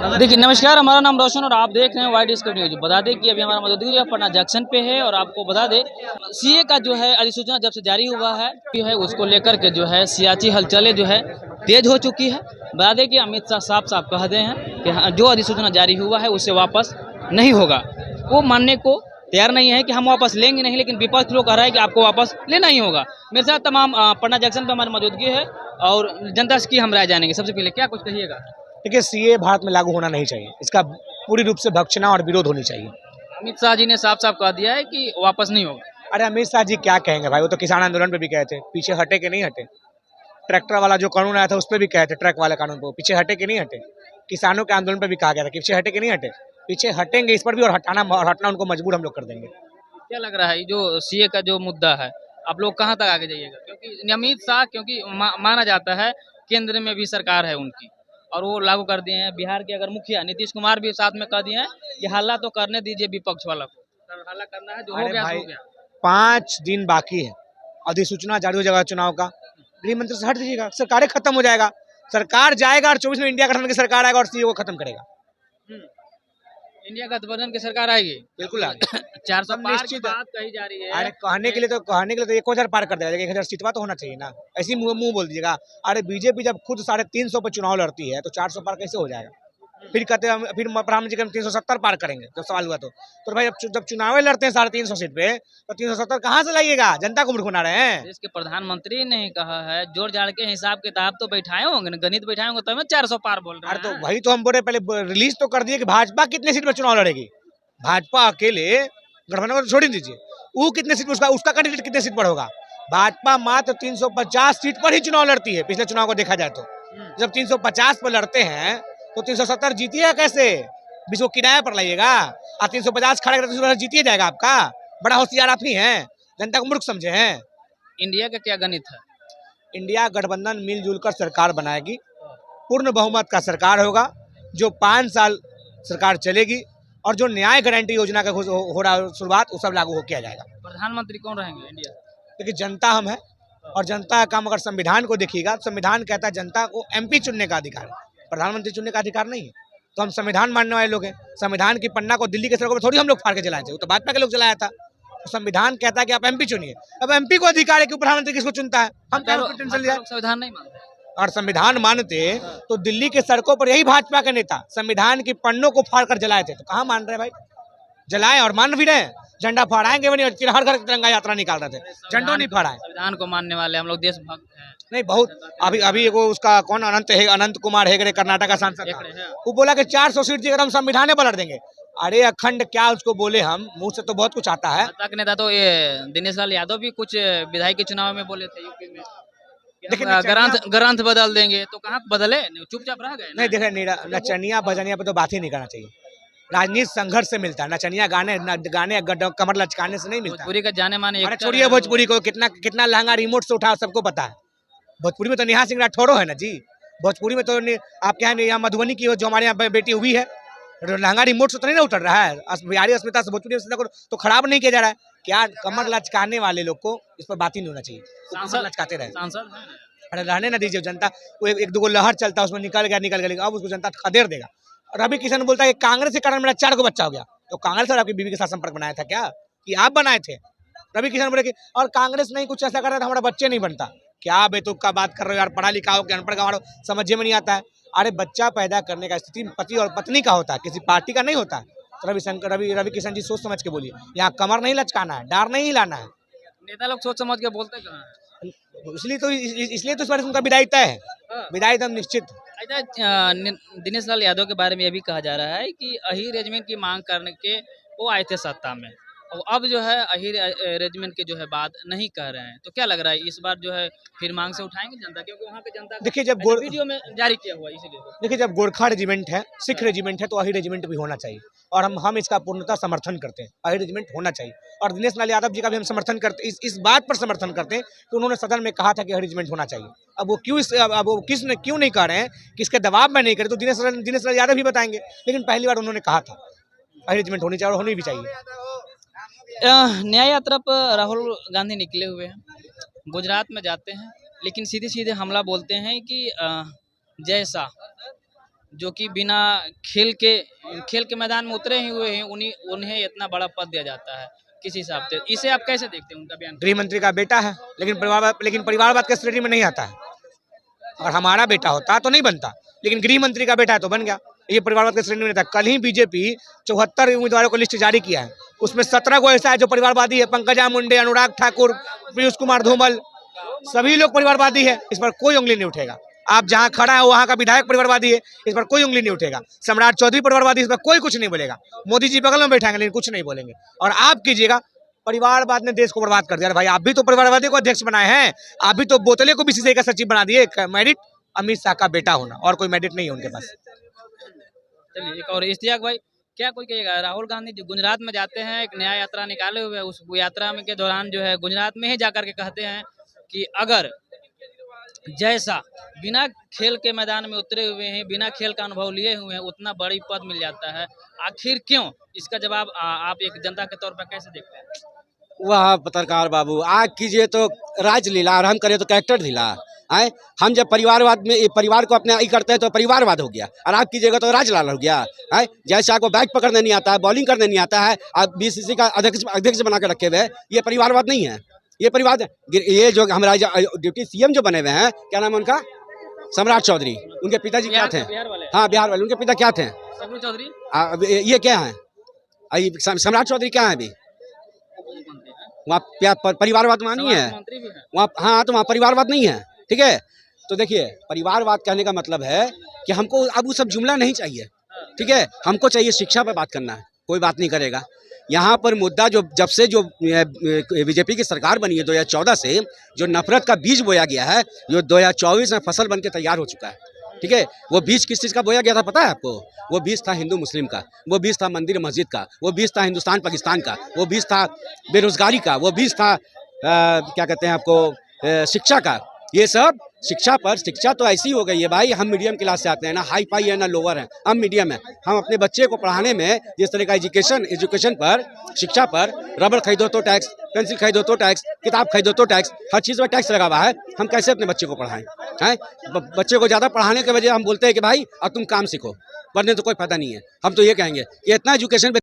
देखिए नमस्कार, हमारा नाम रोशन और आप देख रहे हैं वाई डिस्कवरी न्यूज। बता दें कि अभी हमारा मौजूदगी जो है पटना जंक्शन पे है और आपको बता दें सीए का जो है अधिसूचना जब से जारी हुआ है उसको लेकर के जो है सियासी हलचलें जो है तेज हो चुकी है। बता दें कि अमित शाह साफ साफ कह दे हैं कि हाँ, जो अधिसूचना जारी हुआ है उससे वापस नहीं होगा। वो मानने को तैयार नहीं है कि हम वापस लेंगे नहीं, लेकिन विपक्ष लोग कह रहा है कि आपको वापस लेना ही होगा। मेरे साथ तमाम पटना जंक्शन पे हमारी मौजूदगी है और जनता की हम राय जानेंगे। सबसे पहले क्या कुछ कहिएगा? देखिए, सीए भारत में लागू होना नहीं चाहिए। इसका पूरी रूप से भर्त्सना और विरोध होनी चाहिए। अमित शाह जी ने साफ साफ कह दिया है कि वापस नहीं होगा। अरे अमित शाह जी क्या कहेंगे भाई, वो तो किसान आंदोलन पे भी गए थे, पीछे हटे के नहीं हटे। ट्रैक्टर वाला जो कानून आया था उस पर भी कहे थे, ट्रक वाले कानून पर पीछे हटे के नहीं हटे। किसानों के आंदोलन पे भी कहा गया था कि पीछे हटे के नहीं हटे। पीछे हटेंगे इस पर भी, और हटना उनको मजबूर हम लोग कर देंगे। क्या लग रहा है जो सीए का जो मुद्दा है आप लोग कहाँ तक आगे जाइएगा? क्योंकि अमित शाह क्योंकि माना जाता है केंद्र में भी सरकार है उनकी और वो लागू कर दिए हैं। बिहार के अगर मुखिया नीतीश कुमार भी साथ में कह दिए हैं कि हल्ला तो करने दीजिए विपक्ष वाला को, हल्ला करना है, जो हो अरे गया भाई, हो गया। 5 दिन बाकी है, अधिसूचना जारी हो जाएगा चुनाव का। गृह मंत्री से हट दीजिएगा, सरकारें खत्म हो जाएगा। सरकार जाएगा और 24 में इंडिया गठबंधन की सरकार आएगा और सीए को खत्म करेगा। हम्म, इंडिया गठबंधन की सरकार आएगी बिल्कुल आएगी। 400 सब पार की निश्चित है। बात कही जा रही है। अरे कहने के लिए तो 1000 पार कर देगा, लेकिन 1000 सीटवा तो होना चाहिए ना। ऐसी मुंह बोल दीजिएगा। अरे बीजेपी जब खुद 350 पे चुनाव लड़ती है तो 400 पार कैसे हो जाएगा? फिर कहते हैं फिर प्रधानमंत्री के हम 370 पार करेंगे जब सवाल हुआ तो भाई जब चुनाव लड़ते हैं 350 सीट पे तो 370 कहाँ से लाइएगा? जनता को मूर्ख बना रहे हैं। देश के प्रधानमंत्री ने कहा है जोड़ जाड़ के हिसाब किताब तो बैठाए होंगे ना, गणित बैठाए होंगे तब 400 पार बोल रहे अरे तो हैं। वही तो हम बोले, पहले रिलीज तो कर दिए कि भाजपा कितने सीट पर चुनाव लड़ेगी। भाजपा अकेले गठबंधन को छोड़ ही दीजिए, वो कितने सीट पर उसका कैंडिडेट कितने सीट पर होगा? भाजपा मात्र 350 सीट पर ही चुनाव लड़ती है। पिछले चुनाव को देखा जाए तो जब 350 पर लड़ते हैं तो 370 जीतिएगा कैसे? बीच को किराया पर लाइएगा और 350 खड़ा कर 350 जीतिए जाएगा आपका? बड़ा होशियार आप ही हैं, जनता को मूर्ख समझे हैं। इंडिया का क्या गणित है? इंडिया गठबंधन मिलजुल कर सरकार बनाएगी, पूर्ण बहुमत का सरकार होगा, जो 5 साल सरकार चलेगी और जो न्याय गारंटी योजना का हो रहा शुरुआत वो सब लागू हो किया जाएगा। प्रधानमंत्री कौन रहेंगे इंडिया? देखिए, जनता हम है और जनता का काम अगर संविधान को देखिएगा, संविधान कहता है जनता को एमपी चुनने का अधिकार है, प्रधानमंत्री चुनने का अधिकार नहीं है। तो हम संविधान मानने वाले लोग हैं। संविधान की पन्ना को दिल्ली के सड़कों पर थोड़ी हम लोग फाड़ के जलाए थे, वो तो भाजपा के लोग जलाया था। तो संविधान कहता है कि आप एमपी चुनिए। अब एमपी को अधिकार है कि प्रधानमंत्री किसको चुनता है, हम टेंशन लिया। संविधान नहीं मानते और संविधान मानते तो दिल्ली के सड़कों पर यही भाजपा के नेता संविधान की पन्नों को फाड़ कर जलाए थे। तो कहाँ मान रहे भाई? जलाए और मान भी रहे, झंडा फहराएंगे भी नहीं, हर घर तिरंगा यात्रा निकाल रहे थे, झंडो नहीं फहराए। संविधान को मानने वाले हम लोग देशभक्त हैं। नहीं बहुत। अभी अभी वो उसका कौन अनंत कुमार हेगड़े कर्नाटक का सांसद था, वो बोला कि 400 सीट अगर हम संविधान पलट देंगे। अरे अखंड क्या उसको बोले, हम मुंह से तो बहुत कुछ आता है। भाजपा के नेता तो ये दिनेश लाल यादव भी कुछ विधायक चुनाव में बोले थे यूपी में, ग्रंथ बदल देंगे, तो कहाँ बदले? चुपचाप रह गए। नहीं देखे, नचनिया बजनिया पे तो बात ही नहीं करना चाहिए। राजनीति संघर्ष से मिलता है, नचनिया गाने कमर लचकाने से नहीं मिलता। भोजपुरी का जाने माने अरे छोड़िए भोजपुरी को, कितना लहंगा रिमोट से उठा सबको पता है। भोजपुरी में तो नेहा सिंह राठौरो है ना जी। भोजपुरी में तो आपके यहाँ मधुबनी की जो हमारे यहाँ बेटी हुई है, लहंगा रिमोट से तो नहीं ना उतर रहा है। बिहारी अस्मिता से भोजपुरी तो खराब नहीं किया जा रहा है क्या? कमर लचकाने वाले लोग को इस पर बात ही नहीं होना चाहिए, कमर लचकाते रहे। अरे रहने ना दीजिए, जनता वो एक दो लहर चलता है उसमें निकल गया, अब उसको जनता खदेड़ देगा। रवि किशन बोलता है कि कांग्रेस के कारण मेरा 4 बच्चा हो गया। तो कांग्रेस और आपकी बीवी के साथ संपर्क बनाया था क्या कि आप बनाए थे? रवि किशन बोले कि और कांग्रेस नहीं कुछ ऐसा कर रहा था हमारा बच्चे नहीं बनता। क्या बेतुक का बात कर रहे हो यार? पढ़ा लिखा हो कि अनपढ़ का समझ में नहीं आता है। अरे बच्चा पैदा करने का स्थिति पति और पत्नी का होता है, किसी पार्टी का नहीं होता है। तो रवि किशन जी सोच समझ के बोलिए, यहाँ कमर नहीं लचकाना है, डार नहीं हिलाना है। नेता लोग सोच समझ के बोलते कहाँ है? इसलिए तो इस बार उनका विदाई तय है, विदाई एकदम निश्चित। दिनेश लाल यादव के बारे में यह भी कहा जा रहा है कि अहीर रेजिमेंट की मांग करने के वो आए थे सत्ता में और अब जो है अहीर रेजिमेंट के जो है बात नहीं कह रहे हैं। तो क्या लग रहा है इस बार जो है फिर मांग से उठाएंगे जनता? क्योंकि वहाँ पे जनता देखिए जब वीडियो में जारी किया हुआ इसीलिए। देखिए जब गोरखा रेजिमेंट है, सिख रेजिमेंट है, तो अहीर रेजिमेंट भी होना चाहिए और हम इसका पूर्णतः समर्थन करते हैं। अहीर रेजिमेंट होना चाहिए और दिनेश लाल यादव जी का भी हम समर्थन करते हैं। इस बात पर समर्थन करते हैं कि उन्होंने सदन में कहा था कि अहीर रेजिमेंट होना चाहिए। अब वो क्यों नहीं कह रहे हैं, किसके दबाव में नहीं करे, तो दिनेश लाल यादव भी बताएंगे। लेकिन पहली बार उन्होंने कहा था अहीर रेजिमेंट होनी चाहिए और होनी भी चाहिए। न्याय यात्रा पर राहुल गांधी निकले हुए हैं, गुजरात में जाते हैं, लेकिन सीधे सीधे हमला बोलते हैं कि जय शाह जो कि बिना खेल के मैदान में उतरे ही हुए हैं, उन्हें इतना बड़ा पद दिया जाता है किस हिसाब से? इसे आप कैसे देखते हैं उनका बयान? गृह मंत्री का बेटा है, लेकिन परिवारवाद के श्रेणी में नहीं आता है। और हमारा बेटा होता तो नहीं बनता, लेकिन गृह मंत्री का बेटा है तो बन गया। ये परिवारवाद के श्रेणी में नहीं था। कल ही बीजेपी 74 उम्मीदवारों को लिस्ट जारी किया है, उसमें 17 को ऐसा है जो परिवारवादी है। पंकजा मुंडे, अनुराग ठाकुर, पीयूष कुमार धूमल, सभी लोग परिवारवादी है। इस पर कोई उंगली नहीं उठेगा। आप जहां खड़ा है वहां का विधायक परिवारवादी है, इस पर कोई उंगली नहीं उठेगा। सम्राट चौधरी परिवारवादी, इस पर कोई कुछ नहीं बोलेगा। मोदी जी बगल में बैठाएंगे लेकिन कुछ नहीं बोलेंगे। और आप कीजिएगा, परिवारवाद ने देश को बर्बाद कर दिया। भाई आप भी तो परिवारवादी को अध्यक्ष बनाए हैं, आप भी तो बोतले को बीसीसीआई का सचिव बना दिए। मेरिट अमित शाह का बेटा होना, और कोई मेरिट नहीं है उनके पास। चलिए एक और इश्तियाक भाई, क्या कोई कहेगा? राहुल गांधी जो गुजरात में जाते हैं, एक नया यात्रा निकाले हुए हैं, उस यात्रा में के दौरान जो है गुजरात में ही जाकर के कहते हैं कि अगर जैसा बिना खेल के मैदान में उतरे हुए हैं, बिना खेल का अनुभव लिए हुए हैं, उतना बड़ी पद मिल जाता है। आखिर क्यों? इसका जवाब आप एक जनता के तौर पर कैसे देखते हैं? वह पत्रकार बाबू आग कीजिए तो राजलीला, और हम करें तो कैरेक्टर ढीला। आए हम जब परिवारवाद में परिवार को अपने ही करते हैं तो परिवारवाद हो गया, और आप कीजिएगा तो राजलाल हो गया। है जैसे आपको बैट पकड़ने नहीं आता है, बॉलिंग करने नहीं आता है, आप बीसीसी का अध्यक्ष बना के रखे हुए हैं, ये परिवारवाद नहीं है। ये परिवार, ये जो हमारा डिप्टी सीएम जो बने हुए हैं, क्या नाम है उनका? सम्राट चौधरी। उनके पिताजी क्या थे? हाँ, बिहार वाले। उनके पिता क्या थे? चौधरी। ये क्या है? सम्राट चौधरी क्या है अभी? वहाँ परिवारवाद वहाँ नहीं है वहाँ। हाँ, तो वहाँ परिवारवाद नहीं है। ठीक है, तो देखिए, परिवारवाद कहने का मतलब है कि हमको अब वो सब जुमला नहीं चाहिए। ठीक है, हमको चाहिए शिक्षा पर बात करना है, कोई बात नहीं करेगा। यहाँ पर मुद्दा जो जब से जो बीजेपी की सरकार बनी है 2014 से, जो नफरत का बीज बोया गया है, जो 2024 में फसल बन के तैयार हो चुका है। ठीक है, वो बीज किस चीज़ का बोया गया था पता है आपको? वो बीज था हिंदू मुस्लिम का, वो बीज था मंदिर मस्जिद का, वो बीज था हिंदुस्तान पाकिस्तान का, वो बीज था बेरोजगारी का, वो बीज था क्या कहते हैं आपको, शिक्षा का। ये सब शिक्षा तो ऐसी हो गई है भाई। हम मीडियम क्लास से आते हैं, ना हाई फाई है ना लोअर है, हम मीडियम है। हम अपने बच्चे को पढ़ाने में जिस तरह का एजुकेशन पर, शिक्षा पर, रबड़ खरीदो तो टैक्स, पेंसिल खरीदो तो टैक्स, किताब खरीदो तो टैक्स, हर चीज़ पर टैक्स लगा हुआ है। हम कैसे अपने बच्चे को पढ़ाएं? हैं, बच्चे को ज़्यादा पढ़ाने के वजह हम बोलते हैं कि भाई अब तुम काम सीखो, वरना तो कोई फायदा नहीं है। हम तो ये कहेंगे कि इतना एजुकेशन